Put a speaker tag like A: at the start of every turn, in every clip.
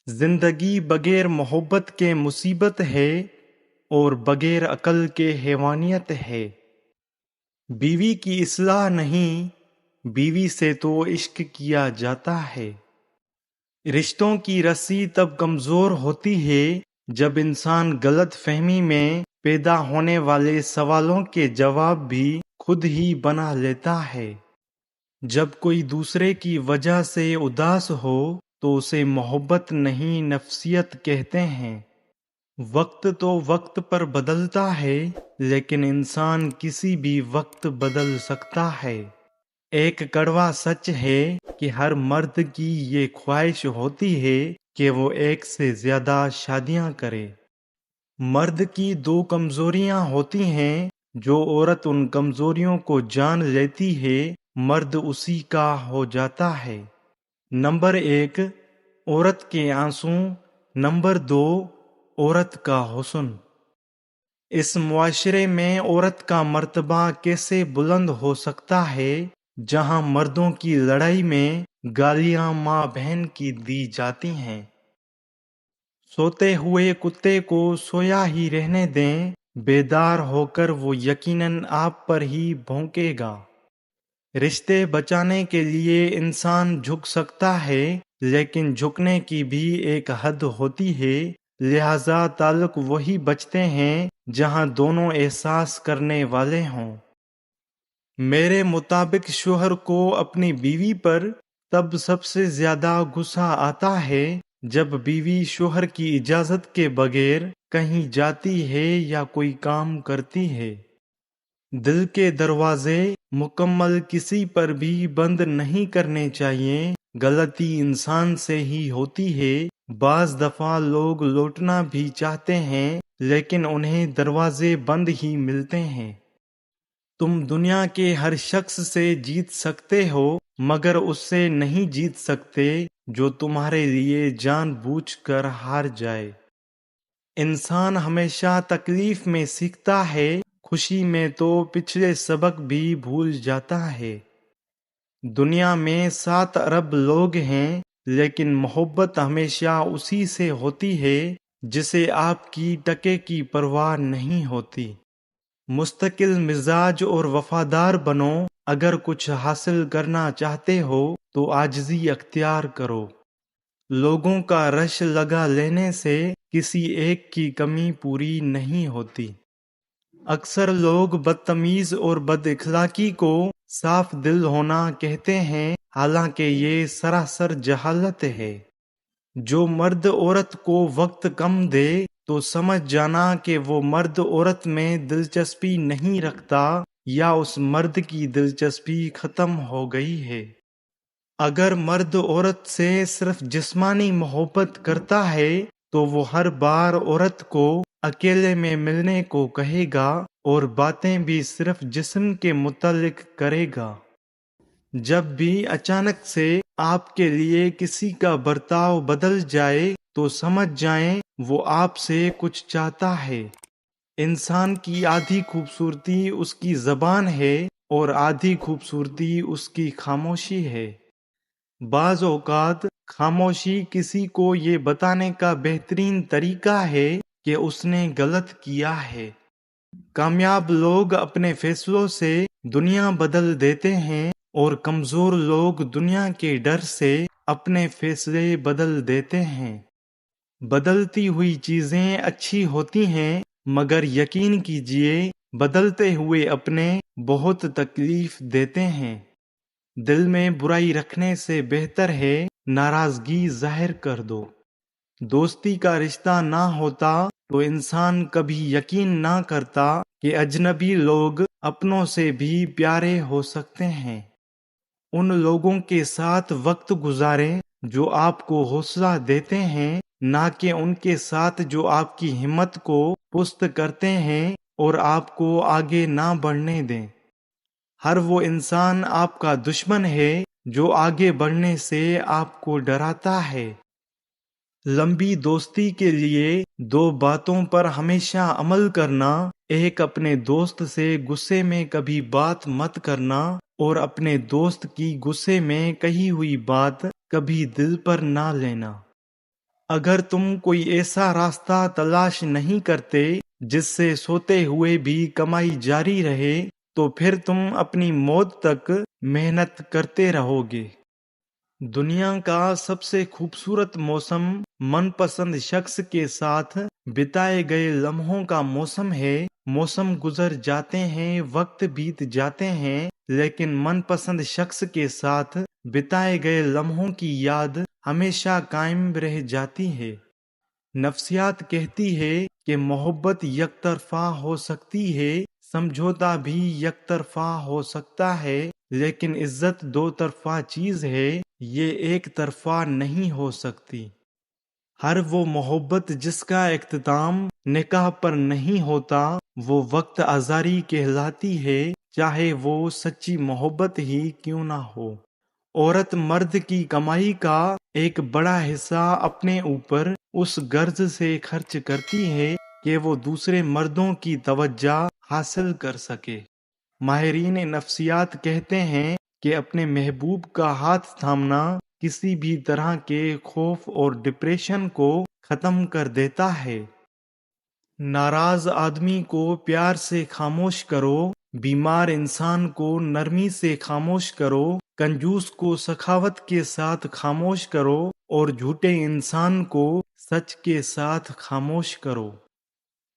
A: زندگی بغیر محبت کے مصیبت ہے اور بغیر عقل کے حیوانیت ہے۔ بیوی کی اصلاح نہیں، بیوی سے تو عشق کیا جاتا ہے۔ رشتوں کی رسی تب کمزور ہوتی ہے جب انسان غلط فہمی میں پیدا ہونے والے سوالوں کے جواب بھی خود ہی بنا لیتا ہے۔ جب کوئی دوسرے کی وجہ سے اداس ہو تو اسے محبت نہیں نفسیت کہتے ہیں۔ وقت تو وقت پر بدلتا ہے لیکن انسان کسی بھی وقت بدل سکتا ہے۔ ایک کڑوا سچ ہے کہ ہر مرد کی یہ خواہش ہوتی ہے کہ وہ ایک سے زیادہ شادیاں کرے۔ مرد کی دو کمزوریاں ہوتی ہیں، جو عورت ان کمزوریوں کو جان لیتی ہے مرد اسی کا ہو جاتا ہے۔ نمبر 1، عورت کے آنسو۔ نمبر 2، عورت کا حسن۔ اس معاشرے میں عورت کا مرتبہ کیسے بلند ہو سکتا ہے جہاں مردوں کی لڑائی میں گالیاں ماں بہن کی دی جاتی ہیں؟ سوتے ہوئے کتے کو سویا ہی رہنے دیں، بیدار ہو کر وہ یقیناً آپ پر ہی بھونکے گا۔ رشتے بچانے کے لیے انسان جھک سکتا ہے لیکن جھکنے کی بھی ایک حد ہوتی ہے، لہذا تعلق وہی بچتے ہیں جہاں دونوں احساس کرنے والے ہوں۔ میرے مطابق شوہر کو اپنی بیوی پر تب سب سے زیادہ غصہ آتا ہے جب بیوی شوہر کی اجازت کے بغیر کہیں جاتی ہے یا کوئی کام کرتی ہے۔ دل کے دروازے مکمل کسی پر بھی بند نہیں کرنے چاہیے، غلطی انسان سے ہی ہوتی ہے۔ بعض دفعہ لوگ لوٹنا بھی چاہتے ہیں لیکن انہیں دروازے بند ہی ملتے ہیں۔ تم دنیا کے ہر شخص سے جیت سکتے ہو مگر اس سے نہیں جیت سکتے جو تمہارے لیے جان بوجھ کر ہار جائے۔ انسان ہمیشہ تکلیف میں سیکھتا ہے، خوشی میں تو پچھلے سبق بھی بھول جاتا ہے۔ دنیا میں 7 ارب لوگ ہیں لیکن محبت ہمیشہ اسی سے ہوتی ہے جسے آپ کی ٹکے کی پرواہ نہیں ہوتی۔ مستقل مزاج اور وفادار بنو، اگر کچھ حاصل کرنا چاہتے ہو تو عاجزی اختیار کرو۔ لوگوں کا رش لگا لینے سے کسی ایک کی کمی پوری نہیں ہوتی۔ اکثر لوگ بدتمیز اور بد اخلاقی کو صاف دل ہونا کہتے ہیں، حالانکہ یہ سراسر جہالت ہے۔ جو مرد عورت کو وقت کم دے تو سمجھ جانا کہ وہ مرد عورت میں دلچسپی نہیں رکھتا یا اس مرد کی دلچسپی ختم ہو گئی ہے۔ اگر مرد عورت سے صرف جسمانی محبت کرتا ہے تو وہ ہر بار عورت کو اکیلے میں ملنے کو کہے گا اور باتیں بھی صرف جسم کے متعلق کرے گا۔ جب بھی اچانک سے آپ کے لیے کسی کا برتاؤ بدل جائے تو سمجھ جائیں وہ آپ سے کچھ چاہتا ہے۔ انسان کی آدھی خوبصورتی اس کی زبان ہے اور آدھی خوبصورتی اس کی خاموشی ہے۔ بعض اوقات خاموشی کسی کو یہ بتانے کا بہترین طریقہ ہے کہ اس نے غلط کیا ہے۔ کامیاب لوگ اپنے فیصلوں سے دنیا بدل دیتے ہیں اور کمزور لوگ دنیا کے ڈر سے اپنے فیصلے بدل دیتے ہیں۔ بدلتی ہوئی چیزیں اچھی ہوتی ہیں مگر یقین کیجئے بدلتے ہوئے اپنے بہت تکلیف دیتے ہیں۔ دل میں برائی رکھنے سے بہتر ہے ناراضگی ظاہر کر دو۔ دوستی کا رشتہ نہ ہوتا تو انسان کبھی یقین نہ کرتا کہ اجنبی لوگ اپنوں سے بھی پیارے ہو سکتے ہیں۔ ان لوگوں کے ساتھ وقت گزاریں جو آپ کو حوصلہ دیتے ہیں، نہ کہ ان کے ساتھ جو آپ کی ہمت کو پست کرتے ہیں اور آپ کو آگے نہ بڑھنے دیں۔ ہر وہ انسان آپ کا دشمن ہے جو آگے بڑھنے سے آپ کو ڈراتا ہے۔ لمبی دوستی کے لیے 2 باتوں پر ہمیشہ عمل کرنا، ایک اپنے دوست سے غصے میں کبھی بات مت کرنا اور اپنے دوست کی غصے میں کہی ہوئی بات کبھی دل پر نہ لینا۔ اگر تم کوئی ایسا راستہ تلاش نہیں کرتے جس سے سوتے ہوئے بھی کمائی جاری رہے تو پھر تم اپنی موت تک محنت کرتے رہو گے۔ دنیا کا سب سے خوبصورت موسم من پسند شخص کے ساتھ بتائے گئے لمحوں کا موسم ہے۔ موسم گزر جاتے ہیں، وقت بیت جاتے ہیں، لیکن من پسند شخص کے ساتھ بتائے گئے لمحوں کی یاد ہمیشہ قائم رہ جاتی ہے۔ نفسیات کہتی ہے کہ محبت یک طرفہ ہو سکتی ہے، سمجھوتا بھی یک طرفہ ہو سکتا ہے، لیکن عزت دو طرفہ چیز ہے، یہ ایک طرفہ نہیں ہو سکتی۔ ہر وہ محبت جس کا اختتام نکاح پر نہیں ہوتا وہ وقت آزاری کہلاتی ہے، چاہے وہ سچی محبت ہی کیوں نہ ہو۔ عورت مرد کی کمائی کا ایک بڑا حصہ اپنے اوپر اس غرض سے خرچ کرتی ہے کہ وہ دوسرے مردوں کی توجہ حاصل کر سکے۔ ماہرین نفسیات کہتے ہیں کہ اپنے محبوب کا ہاتھ تھامنا کسی بھی طرح کے خوف اور ڈپریشن کو ختم کر دیتا ہے۔ ناراض آدمی کو پیار سے خاموش کرو، بیمار انسان کو نرمی سے خاموش کرو، کنجوس کو سخاوت کے ساتھ خاموش کرو اور جھوٹے انسان کو سچ کے ساتھ خاموش کرو۔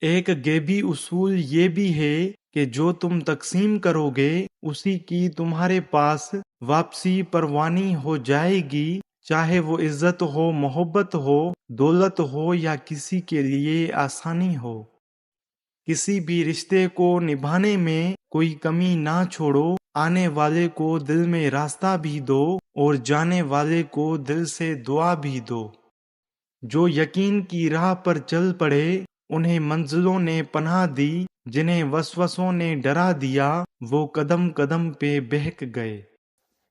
A: ایک غیبی اصول یہ بھی ہے کہ جو تم تقسیم کرو گے اسی کی تمہارے پاس واپسی پروانی ہو جائے گی، چاہے وہ عزت ہو، محبت ہو، دولت ہو یا کسی کے لیے آسانی ہو۔ کسی بھی رشتے کو نبھانے میں کوئی کمی نہ چھوڑو، آنے والے کو دل میں راستہ بھی دو اور جانے والے کو دل سے دعا بھی دو۔ جو یقین کی راہ پر چل پڑے انہیں منزلوں نے پناہ دی، جنہیں وسوسوں نے ڈرا دیا وہ قدم قدم پہ بہک گئے۔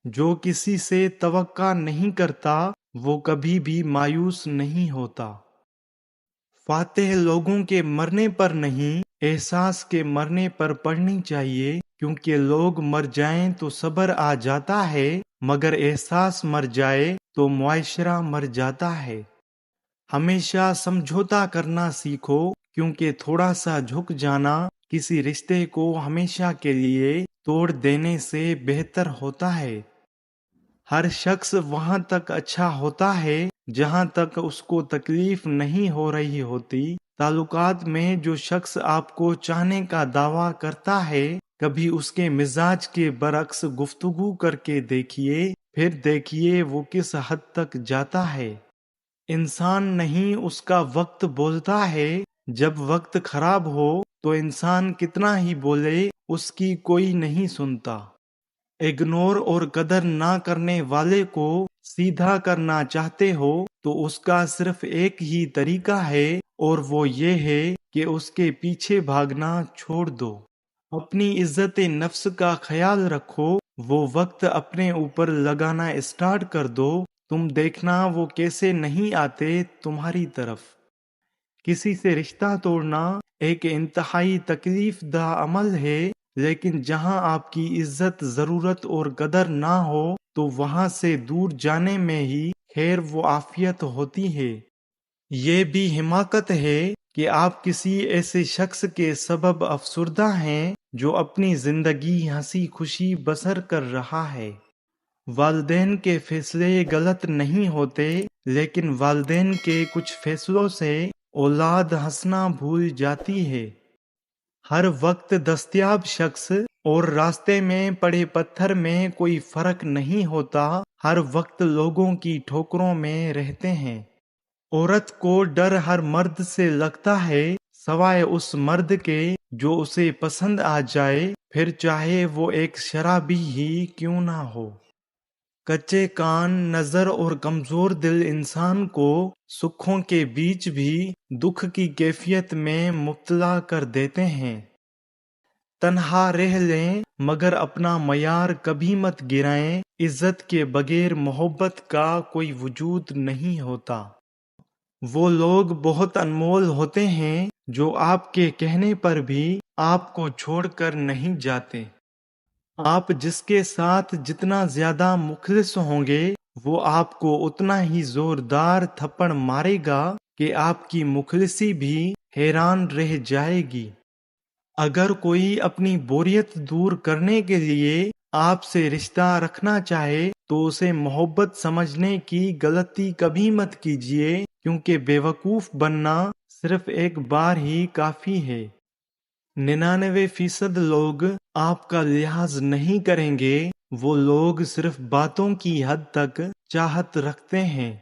A: جو کسی سے توقع نہیں کرتا وہ کبھی بھی مایوس نہیں ہوتا۔ فاتح لوگوں کے مرنے پر نہیں، احساس کے مرنے پر پڑھنی چاہیے، کیونکہ لوگ مر جائیں تو صبر آ جاتا ہے، مگر احساس مر جائے تو معاشرہ مر جاتا ہے۔ ہمیشہ سمجھوتا کرنا سیکھو، کیونکہ تھوڑا سا جھک جانا کسی رشتے کو ہمیشہ کے لیے توڑ دینے سے بہتر ہوتا ہے۔ ہر شخص وہاں تک اچھا ہوتا ہے جہاں تک اس کو تکلیف نہیں ہو رہی ہوتی۔ تعلقات میں جو شخص آپ کو چاہنے کا دعویٰ کرتا ہے کبھی اس کے مزاج کے برعکس گفتگو کر کے دیکھیے، پھر دیکھیے وہ کس حد تک جاتا ہے۔ انسان نہیں اس کا وقت بولتا ہے، جب وقت خراب ہو تو انسان کتنا ہی بولے اس کی کوئی نہیں سنتا۔ اگنور اور قدر نہ کرنے والے کو سیدھا کرنا چاہتے ہو تو اس کا صرف ایک ہی طریقہ ہے اور وہ یہ ہے کہ اس کے پیچھے بھاگنا چھوڑ دو۔ اپنی عزت نفس کا خیال رکھو، وہ وقت اپنے اوپر لگانا اسٹارٹ کر دو، تم دیکھنا وہ کیسے نہیں آتے تمہاری طرف۔ کسی سے رشتہ توڑنا ایک انتہائی تکلیف دہ عمل ہے، لیکن جہاں آپ کی عزت، ضرورت اور قدر نہ ہو تو وہاں سے دور جانے میں ہی خیر و عافیت ہوتی ہے۔ یہ بھی حماقت ہے کہ آپ کسی ایسے شخص کے سبب افسردہ ہیں جو اپنی زندگی ہنسی خوشی بسر کر رہا ہے۔ والدین کے فیصلے غلط نہیں ہوتے، لیکن والدین کے کچھ فیصلوں سے اولاد ہنسنا بھول جاتی ہے۔ ہر وقت دستیاب شخص اور راستے میں پڑے پتھر میں کوئی فرق نہیں ہوتا، ہر وقت لوگوں کی ٹھوکروں میں رہتے ہیں۔ عورت کو ڈر ہر مرد سے لگتا ہے سوائے اس مرد کے جو اسے پسند آ جائے، پھر چاہے وہ ایک شرابی ہی کیوں نہ ہو۔ کچے کان، نظر اور کمزور دل انسان کو سکھوں کے بیچ بھی دکھ کی کیفیت میں مبتلا کر دیتے ہیں۔ تنہا رہ لیں مگر اپنا معیار کبھی مت گرائیں، عزت کے بغیر محبت کا کوئی وجود نہیں ہوتا۔ وہ لوگ بہت انمول ہوتے ہیں جو آپ کے کہنے پر بھی آپ کو چھوڑ کر نہیں جاتے۔ آپ جس کے ساتھ جتنا زیادہ مخلص ہوں گے وہ آپ کو اتنا ہی زوردار تھپڑ مارے گا کہ آپ کی مخلصی بھی حیران رہ جائے گی۔ اگر کوئی اپنی بوریت دور کرنے کے لیے آپ سے رشتہ رکھنا چاہے تو اسے محبت سمجھنے کی غلطی کبھی مت کیجیے، کیونکہ بیوقوف بننا صرف ایک بار ہی کافی ہے۔ 99% لوگ آپ کا لحاظ نہیں کریں گے، وہ لوگ صرف باتوں کی حد تک چاہت رکھتے ہیں۔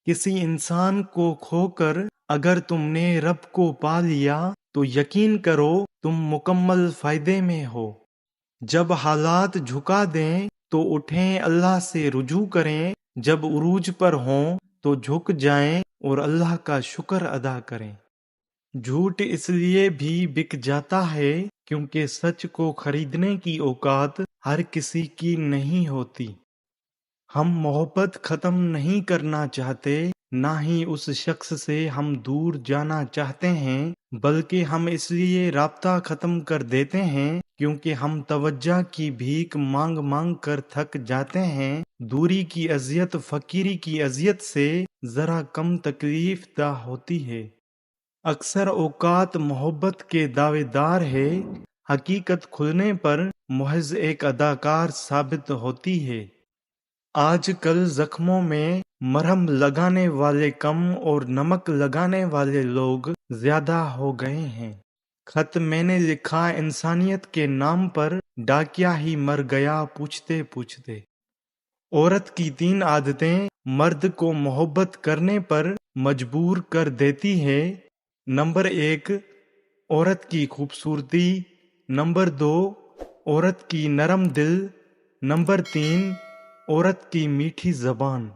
A: کسی انسان کو کھو کر اگر تم نے رب کو پا لیا تو یقین کرو تم مکمل فائدے میں ہو۔ جب حالات جھکا دیں تو اٹھیں، اللہ سے رجوع کریں، جب عروج پر ہوں تو جھک جائیں اور اللہ کا شکر ادا کریں۔ جھوٹ اس لیے بھی بک جاتا ہے کیونکہ سچ کو خریدنے کی اوقات ہر کسی کی نہیں ہوتی۔ ہم محبت ختم نہیں کرنا چاہتے، نہ ہی اس شخص سے ہم دور جانا چاہتے ہیں، بلکہ ہم اس لیے رابطہ ختم کر دیتے ہیں کیونکہ ہم توجہ کی بھیک مانگ مانگ کر تھک جاتے ہیں۔ دوری کی اذیت فقیری کی اذیت سے ذرا کم تکلیف دہ ہوتی ہے۔ اکثر اوقات محبت کے دعوے دار ہے، حقیقت کھلنے پر محض ایک اداکار ثابت ہوتی ہے۔ آج کل زخموں میں مرہم لگانے والے کم اور نمک لگانے والے لوگ زیادہ ہو گئے ہیں۔ خط میں نے لکھا انسانیت کے نام پر ڈاکیا ہی مر گیا پوچھتے پوچھتے۔ عورت کی 3 عادتیں مرد کو محبت کرنے پر مجبور کر دیتی ہے۔ نمبر 1، عورت کی خوبصورتی۔ نمبر 2، عورت کی نرم دل۔ نمبر 3، عورت کی میٹھی زبان۔